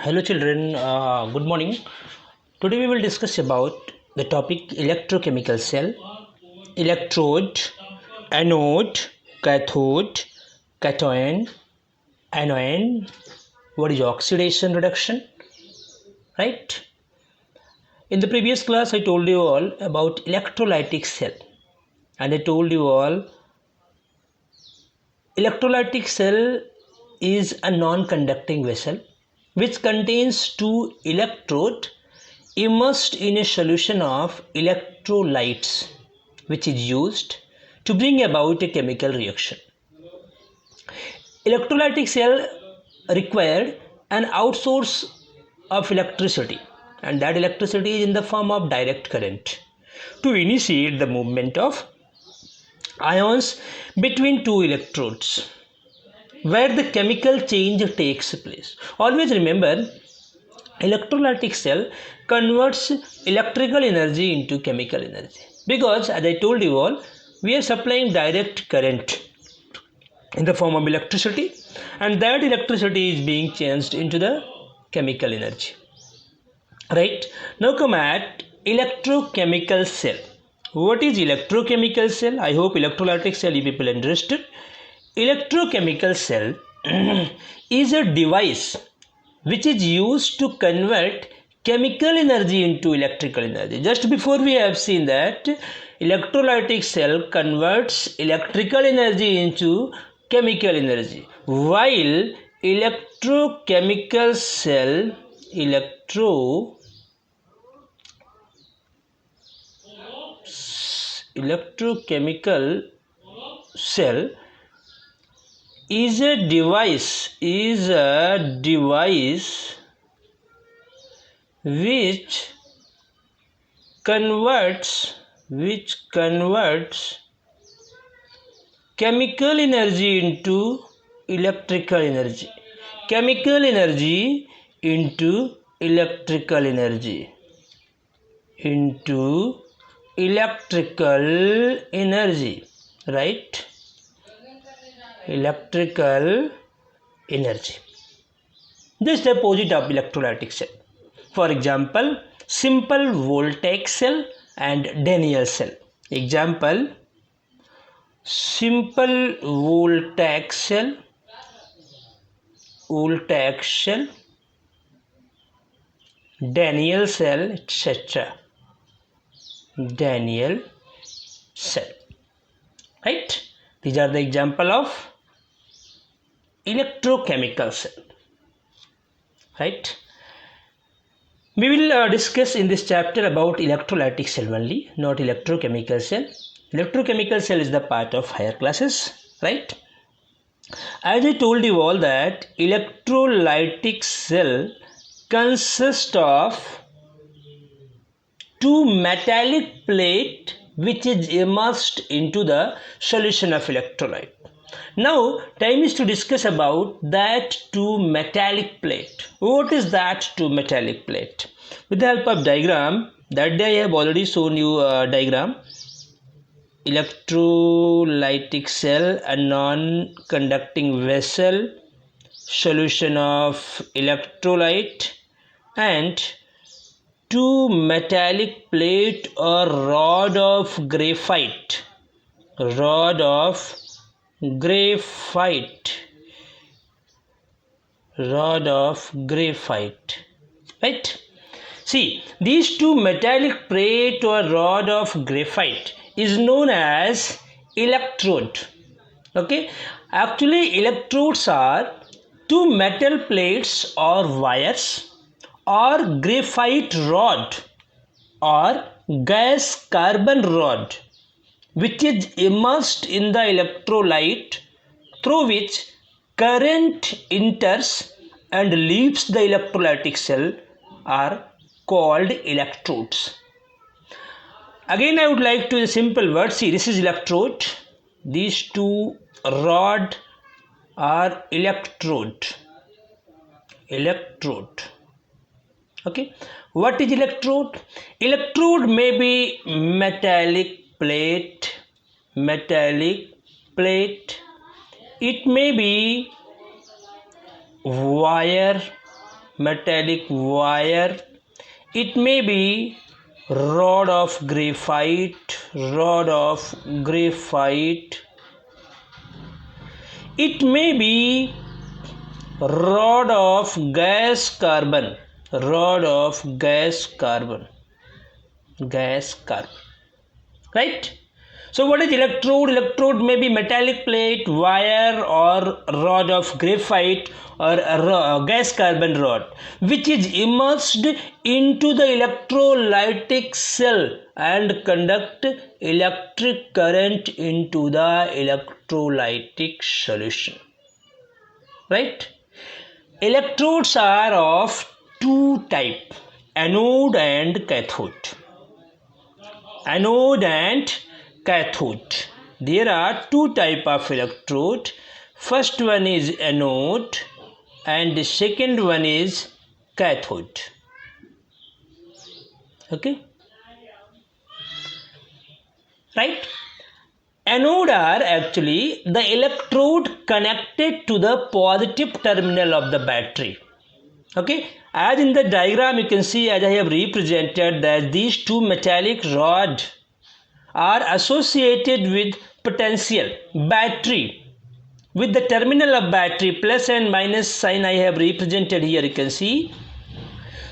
Hello children, good morning. Today we will discuss about the topic electrochemical cell, electrode, anode, cathode, cation, anion. What is oxidation reduction? Right? In the previous class I told you all about electrolytic cell and I told you all electrolytic cell is a non-conducting vessel which contains two electrodes immersed in a solution of electrolytes which is used to bring about a chemical reaction. Electrolytic cell required an outsource of electricity and that electricity is in the form of direct current to initiate the movement of ions between two electrodes where the chemical change takes place. Always remember, electrolytic cell converts electrical energy into chemical energy because as I told you all, we are supplying direct current in the form of electricity and that electricity is being changed into the chemical energy. Right, now come at electrochemical cell. What is electrochemical cell? I hope electrolytic cell you people understood. Electrochemical cell is a device which is used to convert chemical energy into electrical energy. Just before we have seen that electrolytic cell converts electrical energy into chemical energy, while electrochemical cell is a device which converts chemical energy into electrical energy right, electrical energy. This is the opposite of electrolytic cell. For example, simple voltaic cell and Daniell cell. Example, simple voltaic cell, Daniell cell, etc. Daniell cell. Right? These are the example of electrochemical cell. Right? We will discuss in this chapter about electrolytic cell only, not electrochemical cell. Electrochemical cell is the part of higher classes, right? As I told you all that electrolytic cell consists of two metallic plate which is immersed into the solution of electrolyte. Now time is to discuss about that two metallic plate. What is that two metallic plate? With the help of diagram, that day I have already shown you a diagram. Electrolytic cell, a non-conducting vessel, solution of electrolyte, and two metallic plate or rod of graphite, right? See, these two metallic plate or rod of graphite is known as electrode. Okay, actually electrodes are two metal plates or wires or graphite rod or gas carbon rod which is immersed in the electrolyte through which current enters and leaves the electrolytic cell are called electrodes. Again I would like to use a simple word. See, this is electrode. These two rod are electrode. Okay, what is electrode? Electrode may be metallic plate, it may be wire, metallic wire, it may be rod of graphite, it may be rod of gas carbon, right? So what is electrode? Electrode may be metallic plate, wire, or rod of graphite, or a gas carbon rod, which is immersed into the electrolytic cell and conduct electric current into the electrolytic solution, right? Electrodes are of two types, anode and cathode. There are two types of electrode. First one is anode and the second one is cathode. Okay, right? Anode are actually the electrode connected to the positive terminal of the battery. Okay, as in the diagram you can see, as I have represented, that these two metallic rods are associated with potential battery, with the terminal of battery, plus and minus sign I have represented here, you can see.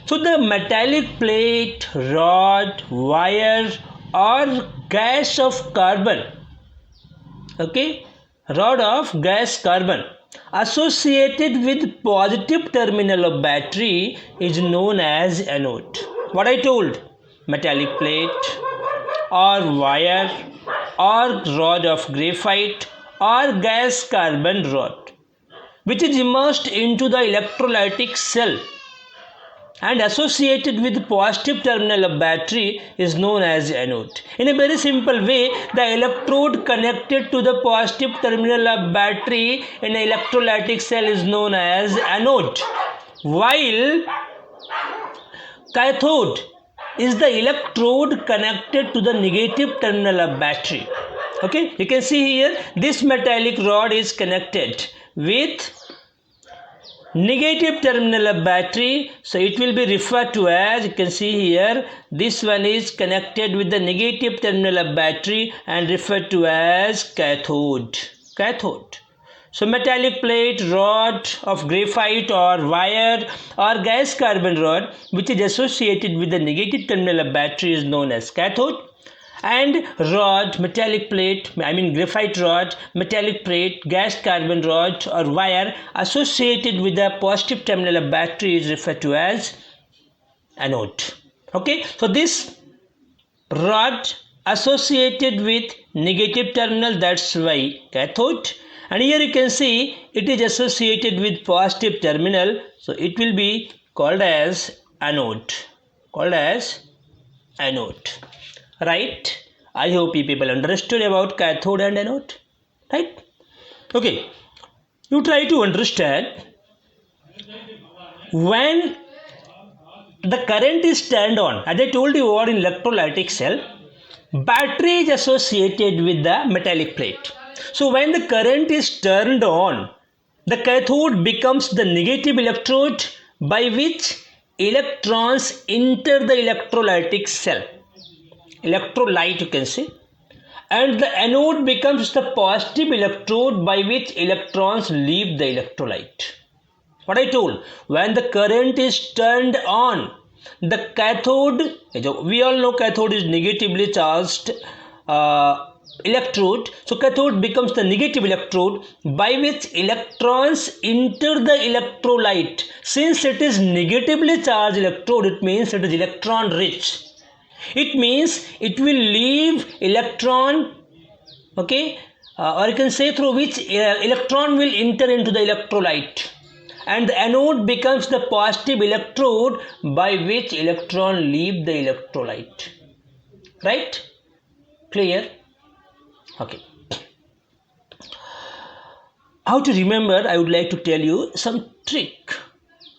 So the metallic plate, rod, wire, or gas of carbon, okay, rod of gas carbon associated with positive terminal of battery is known as anode. What I told, metallic plate or wire or rod of graphite or gas carbon rod, which is immersed into the electrolytic cell and associated with positive terminal of battery is known as anode. In a very simple way, the electrode connected to the positive terminal of battery in an electrolytic cell is known as anode, while cathode is the electrode connected to the negative terminal of battery. Okay, you can see here this metallic rod is connected with negative terminal of battery, so it will be referred to as, you can see here, this one is connected with the negative terminal of battery and referred to as cathode. So metallic plate, rod of graphite or wire or gas carbon rod which is associated with the negative terminal of battery is known as cathode, and rod, metallic plate, graphite rod, metallic plate, gas carbon rod or wire associated with the positive terminal of battery is referred to as anode. Okay, so this rod associated with negative terminal, that's why cathode, and here you can see it is associated with positive terminal, so it will be called as anode, right? I hope you people understood about cathode and anode, right? Okay, you try to understand, when the current is turned on, as I told you, in electrolytic cell, battery is associated with the metallic plate. So when the current is turned on, the cathode becomes the negative electrode by which electrons enter the electrolytic cell, electrolyte you can say, and the anode becomes the positive electrode by which electrons leave the electrolyte. What I told, when the current is turned on, the cathode, we all know cathode is negatively charged electrode, so cathode becomes the negative electrode by which electrons enter the electrolyte. Since it is negatively charged electrode, it means it is electron rich. It means it will leave electron, okay, or you can say through which electron will enter into the electrolyte, and the anode becomes the positive electrode by which electron leave the electrolyte, right? Clear? Okay. How to remember, I would like to tell you some trick.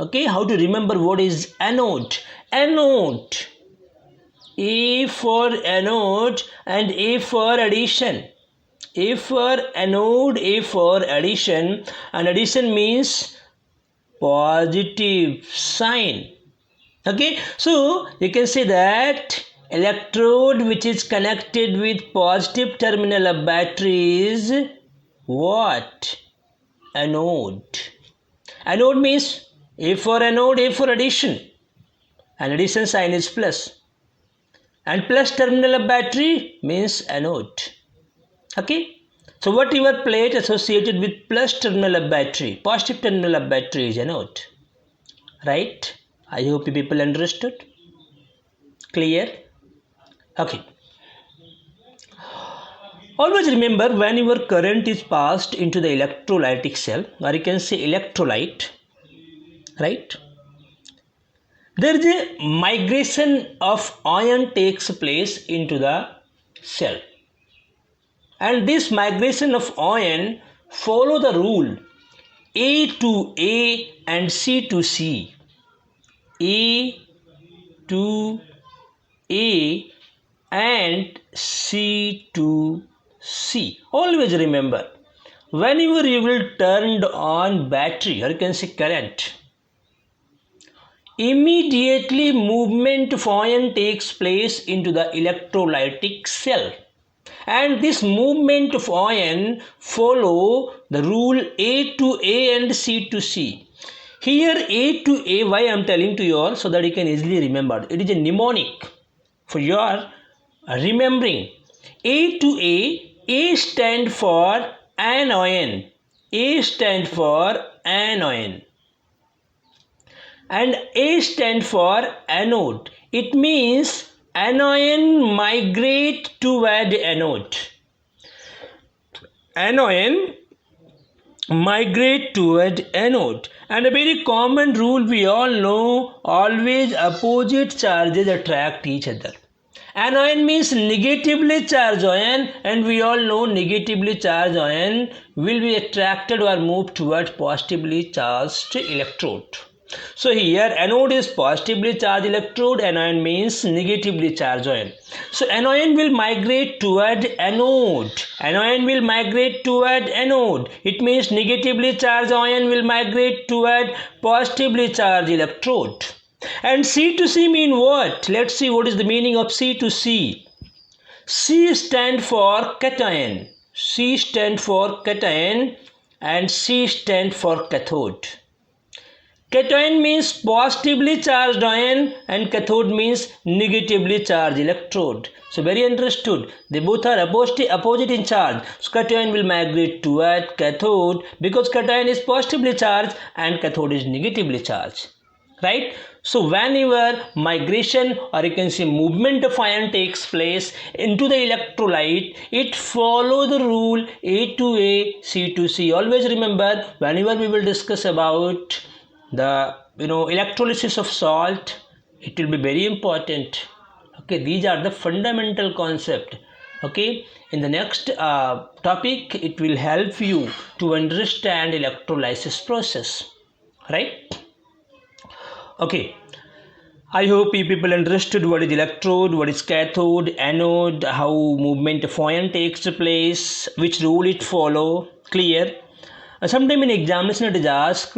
Okay, how to remember what is anode. Anode, A for anode and A for addition. A for anode, A for addition, and addition means positive sign. Okay, so you can say that electrode which is connected with positive terminal of battery is what? Anode. Anode means A for anode, A for addition, and addition sign is plus, and plus terminal of battery means anode. Okay, so whatever plate associated with plus terminal of battery, positive terminal of battery is anode, right? I hope you people understood. Clear? Okay. Always remember, when your current is passed into the electrolytic cell, or you can say electrolyte, right? There is a migration of ion takes place into the cell, and this migration of ion follow the rule A to A and C to C. A to A and C to C. Always remember, whenever you will turn on battery, or you can say current, immediately movement of ion takes place into the electrolytic cell, and this movement of ion follow the rule A to A and C to C. Here A to A, why I am telling to you all, so that you can easily remember. It is a mnemonic for your remembering. A to A stand for anion. A stand for anion. And A stand for anode. It means anion migrate toward anode. Anion migrate toward anode. And a very common rule we all know, always opposite charges attract each other. Anion means negatively charged ion, and we all know negatively charged ion will be attracted or moved toward positively charged electrode. So here anode is positively charged electrode, anion means negatively charged ion. So anion will migrate toward anode. Anion will migrate toward anode. It means negatively charged ion will migrate toward positively charged electrode. And C to C mean what? Let's see what is the meaning of C to C. C stand for cation. C stand for cation and C stand for cathode. Cation means positively charged ion and cathode means negatively charged electrode. So very understood. They both are opposite in charge. So cation will migrate toward cathode because cation is positively charged and cathode is negatively charged. Right? So whenever migration, or you can say movement of ion takes place into the electrolyte, it follow the rule A to A, C to C. Always remember, whenever we will discuss about the electrolysis of salt, it will be very important. Okay, these are the fundamental concept. Okay, in the next topic, it will help you to understand electrolysis process. Right? Okay, I hope you people understood what is electrode, what is cathode, anode, how movement of ion takes place, which rule it follow. Clear? Sometime in examination it is asked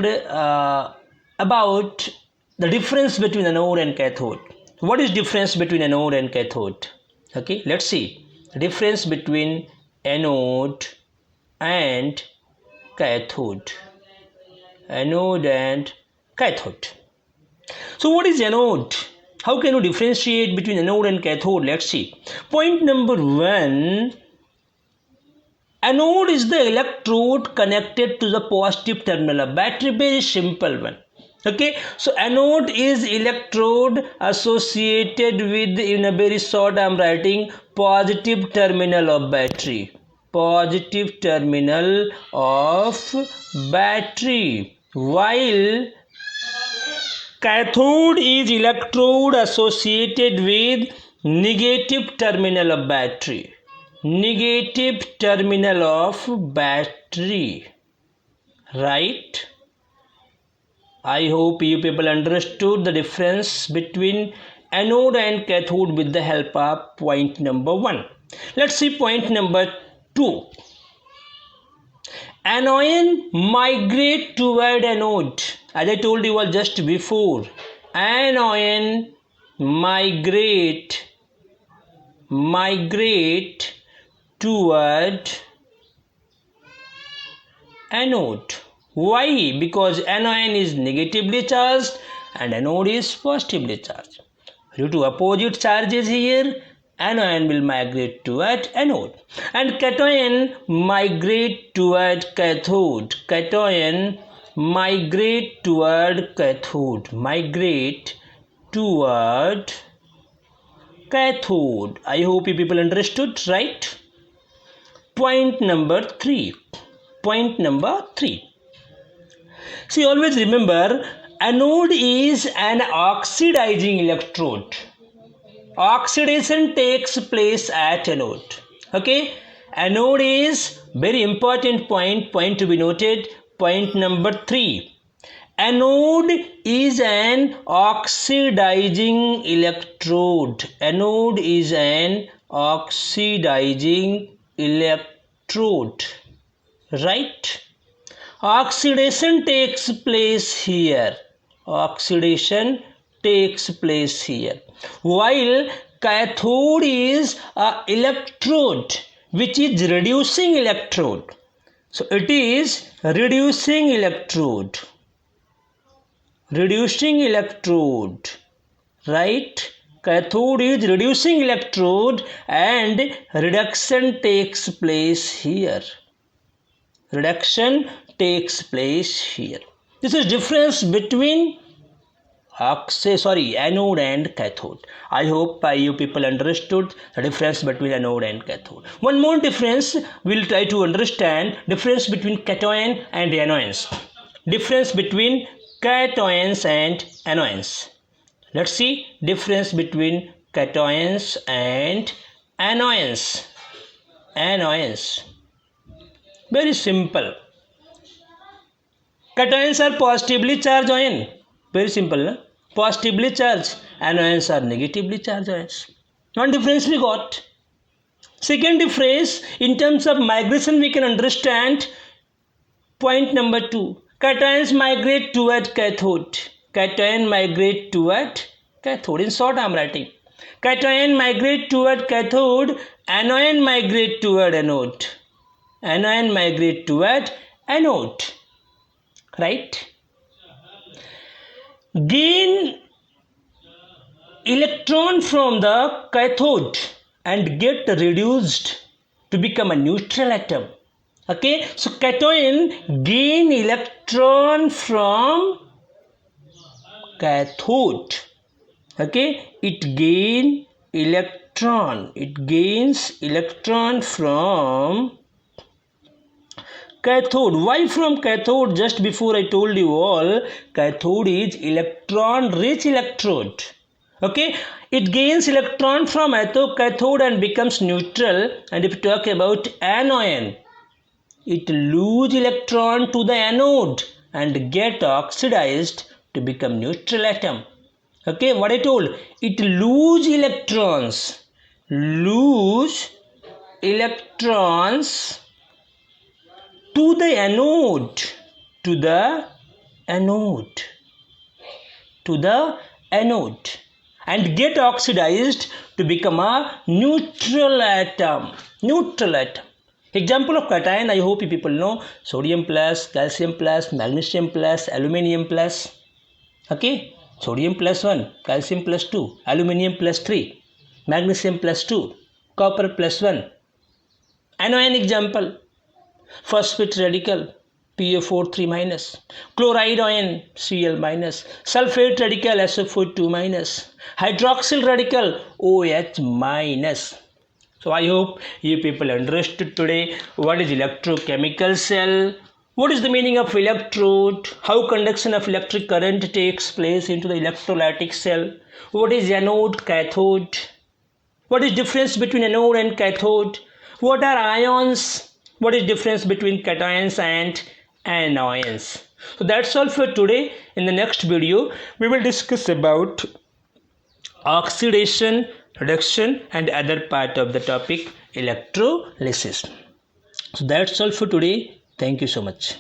about the difference between anode and cathode. What is difference between anode and cathode? Okay, let's see. The difference between anode and cathode. Anode and cathode. So what is anode? How can you differentiate between anode and cathode? Let's see. Point number 1. Anode is the electrode connected to the positive terminal of battery. Very simple one. Okay. So anode is electrode associated with, in a very short I am writing, positive terminal of battery. Positive terminal of battery. While cathode is electrode associated with negative terminal of battery. Negative terminal of battery. Right? I hope you people understood the difference between anode and cathode with the help of point number 1. Let's see point number 2. Anion migrate toward anode. as I told you all just before, anion migrate toward anode. Why? Because anion is negatively charged and anode is positively charged. Due to opposite charges here, anion will migrate toward anode, and cation migrate toward cathode. Cation migrate toward cathode. Migrate toward cathode. I hope you people understood, right? Point number 3. See, always remember, anode is an oxidizing electrode. Oxidation takes place at anode. Okay, anode is very important point to be noted. Point number 3. Anode is an oxidizing electrode. Anode is an oxidizing electrode. Right? Oxidation takes place here. Oxidation takes place here. While cathode is an electrode which is reducing electrode. So it is reducing electrode. Reducing electrode. Right? Cathode is reducing electrode and reduction takes place here. Reduction takes place here. This is difference between anode and cathode. I hope you people understood the difference between anode and cathode. One more difference we'll try to understand, difference between cation and anions. Difference between cations and anions. Let's see difference between cations and anions. Anions. Very simple. Cations are positively charged ion. Very simple, na? Positively charged. Anions are negatively charged ions. One difference we got. Second difference, in terms of migration, we can understand point number 2. Cations migrate toward cathode. Cation migrate toward cathode. In short, I am writing. Cation migrate toward cathode. Anion migrate toward anode. Anion migrate toward anode. Right? Gain electron from the cathode and get reduced to become a neutral atom. Okay, so cation gain electron from cathode. Okay, it gains electron from cathode. Why from cathode? Just before I told you all, cathode is electron rich electrode. Okay, it gains electron from cathode and becomes neutral. And if you talk about anion, it lose electron to the anode and get oxidized to become neutral atom. Okay, what I told, it lose electrons to the anode and get oxidized to become a neutral atom. Example of cation, I hope you people know: sodium plus, calcium plus, magnesium plus, aluminium plus. Okay, sodium plus 1, calcium plus 2, aluminium plus 3, magnesium plus 2, copper plus 1. Anion example: phosphate radical PO4 3 minus, chloride ion Cl minus, sulfate radical SO4 2 minus, hydroxyl radical OH minus. So I hope you people understood today what is electrochemical cell, what is the meaning of electrode, how conduction of electric current takes place into the electrolytic cell, what is anode, cathode, what is difference between anode and cathode, what are ions, what is difference between cations and anions. So that's all for today. In the next video we will discuss about oxidation, reduction and other part of the topic, electrolysis. So that's all for today. Thank you so much.